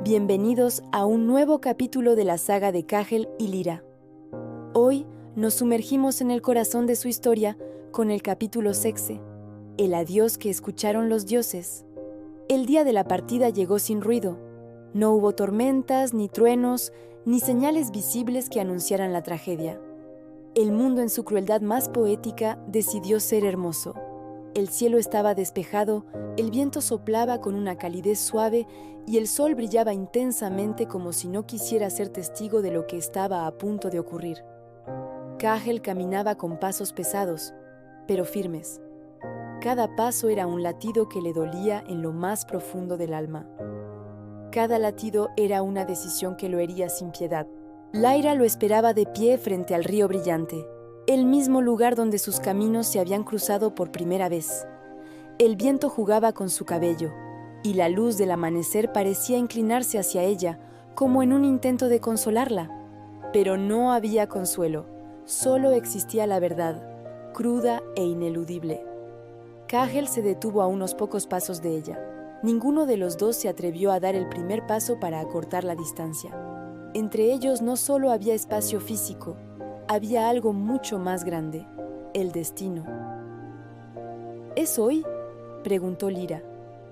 Bienvenidos a un nuevo capítulo de la saga de Kahel y Lyra. Hoy nos sumergimos en el corazón de su historia con el capítulo 6, el adiós que escucharon los dioses. El día de la partida llegó sin ruido. No hubo tormentas, ni truenos, ni señales visibles que anunciaran la tragedia. El mundo en su crueldad más poética decidió ser hermoso. El cielo estaba despejado, el viento soplaba con una calidez suave y el sol brillaba intensamente como si no quisiera ser testigo de lo que estaba a punto de ocurrir. Kahel caminaba con pasos pesados, pero firmes. Cada paso era un latido que le dolía en lo más profundo del alma. Cada latido era una decisión que lo hería sin piedad. Lyra lo esperaba de pie frente al río brillante, el mismo lugar donde sus caminos se habían cruzado por primera vez. El viento jugaba con su cabello, y la luz del amanecer parecía inclinarse hacia ella, como en un intento de consolarla. Pero no había consuelo, solo existía la verdad, cruda e ineludible. Kahel se detuvo a unos pocos pasos de ella. Ninguno de los dos se atrevió a dar el primer paso para acortar la distancia. Entre ellos no solo había espacio físico, había algo mucho más grande, el destino. ¿Es hoy?, preguntó Lyra,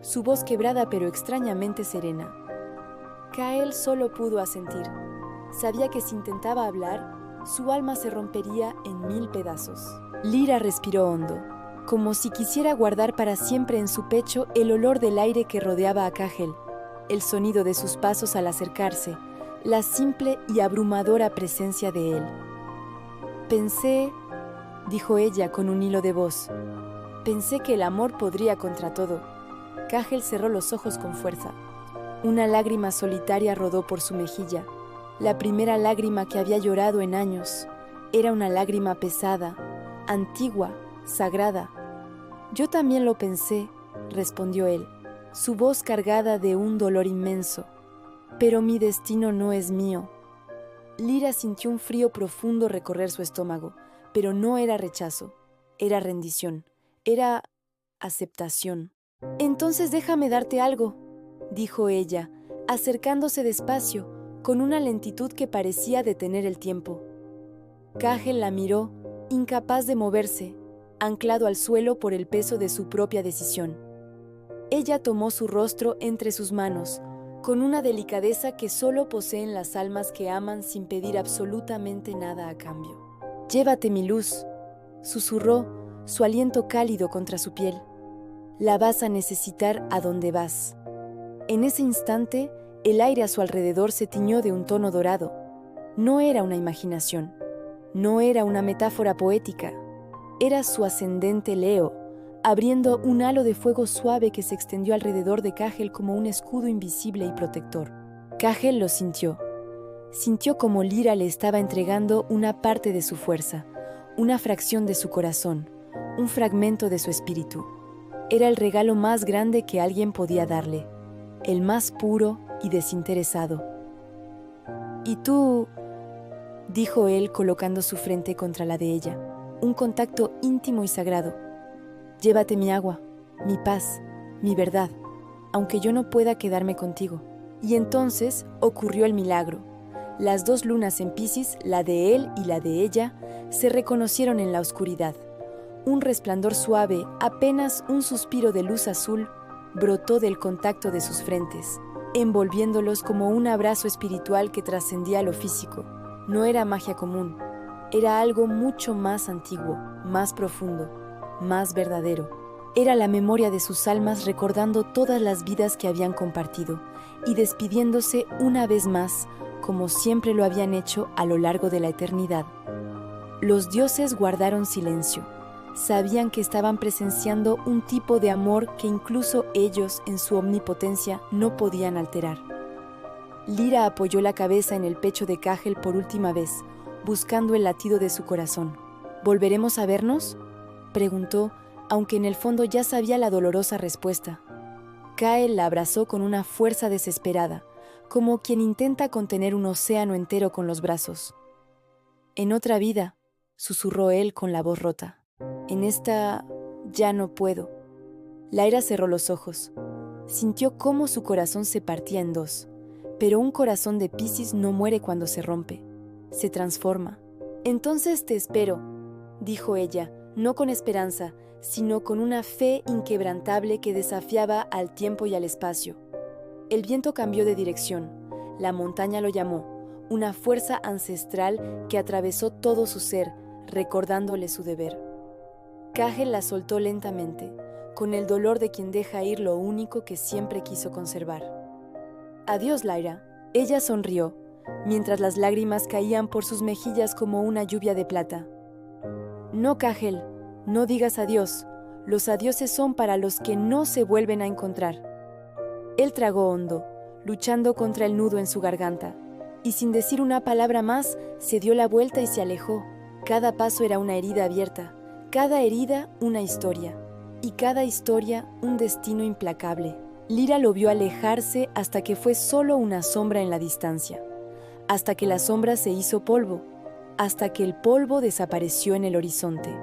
su voz quebrada pero extrañamente serena. Kahel solo pudo asentir. Sabía que si intentaba hablar, su alma se rompería en 1000 pedazos. Lyra respiró hondo, como si quisiera guardar para siempre en su pecho el olor del aire que rodeaba a Kahel, el sonido de sus pasos al acercarse, la simple y abrumadora presencia de él. Pensé, dijo ella con un hilo de voz, pensé que el amor podría contra todo. Kahel cerró los ojos con fuerza. Una lágrima solitaria rodó por su mejilla, la primera lágrima que había llorado en años. Era una lágrima pesada, antigua, sagrada. Yo también lo pensé, respondió él, su voz cargada de un dolor inmenso. Pero mi destino no es mío. Lyra sintió un frío profundo recorrer su estómago, pero no era rechazo, era rendición, era aceptación. Entonces déjame darte algo, dijo ella, acercándose despacio, con una lentitud que parecía detener el tiempo. Kahel la miró, incapaz de moverse, anclado al suelo por el peso de su propia decisión. Ella tomó su rostro entre sus manos, con una delicadeza que solo poseen las almas que aman sin pedir absolutamente nada a cambio. «Llévate mi luz», susurró, su aliento cálido contra su piel. «La vas a necesitar a donde vas». En ese instante, el aire a su alrededor se tiñó de un tono dorado. No era una imaginación, no era una metáfora poética, era su ascendente Leo, abriendo un halo de fuego suave que se extendió alrededor de Kahel como un escudo invisible y protector. Kahel lo sintió. Sintió como Lyra le estaba entregando una parte de su fuerza, una fracción de su corazón, un fragmento de su espíritu. Era el regalo más grande que alguien podía darle, el más puro y desinteresado. «¿Y tú?», dijo él colocando su frente contra la de ella, un contacto íntimo y sagrado. «Llévate mi agua, mi paz, mi verdad, aunque yo no pueda quedarme contigo». Y entonces ocurrió el milagro. Las dos lunas en Piscis, la de él y la de ella, se reconocieron en la oscuridad. Un resplandor suave, apenas un suspiro de luz azul, brotó del contacto de sus frentes, envolviéndolos como un abrazo espiritual que trascendía lo físico. No era magia común, era algo mucho más antiguo, más profundo, más verdadero. Era la memoria de sus almas recordando todas las vidas que habían compartido y despidiéndose una vez más, como siempre lo habían hecho a lo largo de la eternidad. Los dioses guardaron silencio. Sabían que estaban presenciando un tipo de amor que incluso ellos, en su omnipotencia, no podían alterar. Lyra apoyó la cabeza en el pecho de Kahel por última vez, buscando el latido de su corazón. «¿Volveremos a vernos?», preguntó, aunque en el fondo ya sabía la dolorosa respuesta. Kahel la abrazó con una fuerza desesperada, como quien intenta contener un océano entero con los brazos. «En otra vida», susurró él con la voz rota. «En esta ya no puedo». Lyra cerró los ojos. Sintió cómo su corazón se partía en dos. Pero un corazón de Piscis no muere cuando se rompe, se transforma. Entonces te espero, dijo ella, no con esperanza, sino con una fe inquebrantable que desafiaba al tiempo y al espacio. El viento cambió de dirección, la montaña lo llamó, una fuerza ancestral que atravesó todo su ser, recordándole su deber. Kahel la soltó lentamente, con el dolor de quien deja ir lo único que siempre quiso conservar. Adiós, Lyra. Ella sonrió, mientras las lágrimas caían por sus mejillas como una lluvia de plata. No, Kahel, no digas adiós. Los adioses son para los que no se vuelven a encontrar. Él tragó hondo, luchando contra el nudo en su garganta, y sin decir una palabra más, se dio la vuelta y se alejó. Cada paso era una herida abierta, cada herida una historia, y cada historia un destino implacable. Lyra lo vio alejarse hasta que fue solo una sombra en la distancia, hasta que la sombra se hizo polvo, hasta que el polvo desapareció en el horizonte.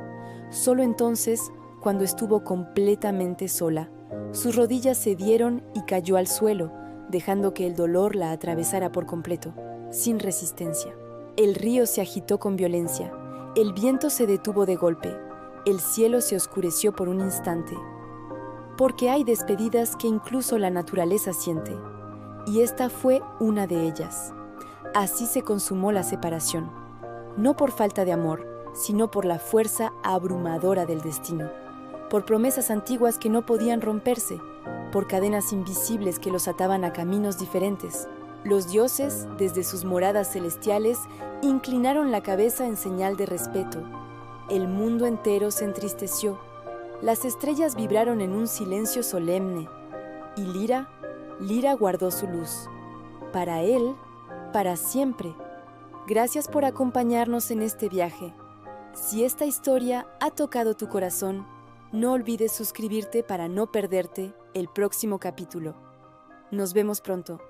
Solo entonces, cuando estuvo completamente sola, sus rodillas cedieron y cayó al suelo, dejando que el dolor la atravesara por completo, sin resistencia. El río se agitó con violencia, el viento se detuvo de golpe, el cielo se oscureció por un instante. Porque hay despedidas que incluso la naturaleza siente, y esta fue una de ellas. Así se consumó la separación, no por falta de amor, sino por la fuerza abrumadora del destino, por promesas antiguas que no podían romperse, por cadenas invisibles que los ataban a caminos diferentes. Los dioses, desde sus moradas celestiales, inclinaron la cabeza en señal de respeto. El mundo entero se entristeció. Las estrellas vibraron en un silencio solemne. Y Lyra guardó su luz. Para él, para siempre. Gracias por acompañarnos en este viaje. Si esta historia ha tocado tu corazón, no olvides suscribirte para no perderte el próximo capítulo. Nos vemos pronto.